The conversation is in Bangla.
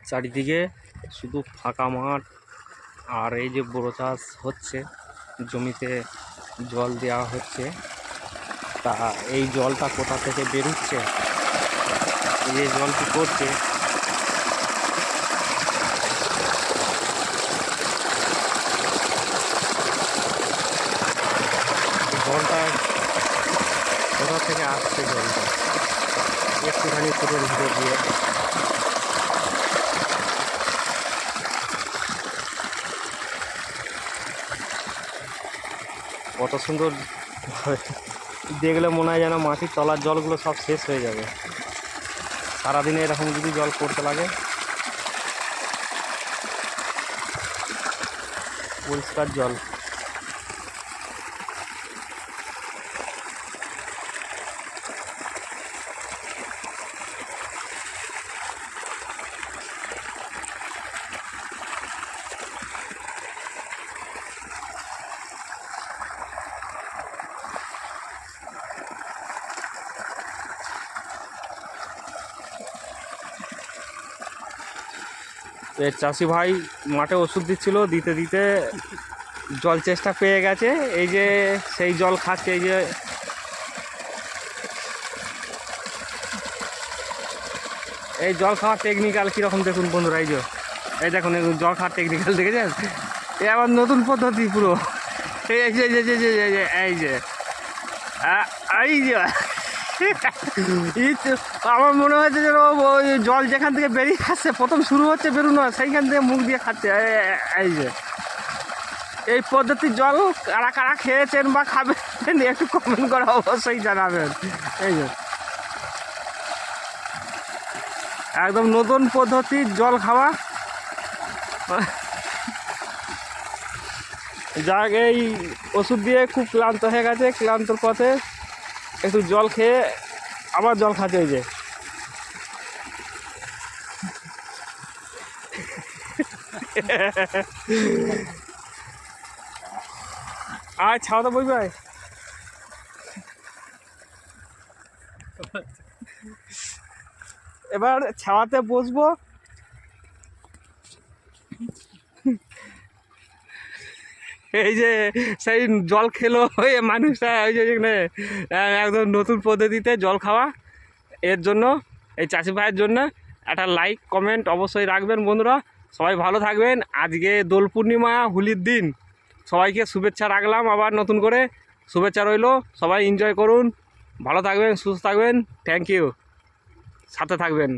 চারিদিকে শুধু ফাঁকা মাঠ, আর এই যে বোরো চাষ হচ্ছে, জমিতে জল দেওয়া হচ্ছে। তা এই জলটা কোথা থেকে বেরোচ্ছে, এই যে জল কি করছে, জলটা কোথা থেকে আসছে, জলটা একটুখানি ফুটের ভিতর দিয়ে কত সুন্দর দেখলে মনে হয় যেন মাটির তলার জলগুলো সব শেষ হয়ে যাবে। সারাদিনে এরকম যদি জল পড়তে লাগে, পরিষ্কার জল। এর চাষি ভাই মাঠে ওষুধ দিচ্ছিল, দিতে দিতে জল চেষ্টা পেয়ে গেছে। এই যে সেই জল খাচ্ছে, এই যে এই জল খাওয়ার টেকনিক্যাল কীরকম দেখুন বন্ধুরা। এই দেখুন জল খাওয়ার টেকনিক্যাল দেখেছেন, এ আবার নতুন পদ্ধতি পুরো। এই যে এই যে আমার মনে হচ্ছে যেন ওই জল যেখান থেকে বেরিয়ে আসছে, প্রথম শুরু হচ্ছে বেরোনো, সেইখান থেকে মুখ দিয়ে খাচ্ছে। এই যে এই পদ্ধতির জল কারা কারা খেয়েছেন বা খাবেন একটু কমেন্ট করে অবশ্যই জানাবেন। এই যে একদম নতুন পদ্ধতির জল খাওয়া। যাক, এই ওষুধ দিয়ে খুব ক্লান্ত হয়ে গেছে, ক্লান্তর পথে একটু জল খেয়ে আবার জল খাচ্ছে। এই যে আয় ছাওয়াতে বই ভাই, এবার ছাওয়াতে বসবো। এই যে সেই জল খেলো ওই মানুষটা, ওই যে একদম নতুন পদ্ধতিতে জল খাওয়া। এর জন্য এই চাষি ভাইয়ের জন্য একটা লাইক কমেন্ট অবশ্যই রাখবেন বন্ধুরা। সবাই ভালো থাকবেন। আজকে দোল পূর্ণিমা, হোলির দিন, সবাইকে শুভেচ্ছা রাখলাম। আবার নতুন করে শুভেচ্ছা রইল। সবাই এনজয় করুন, ভালো থাকবেন, সুস্থ থাকবেন। থ্যাংক ইউ, সাথে থাকবেন।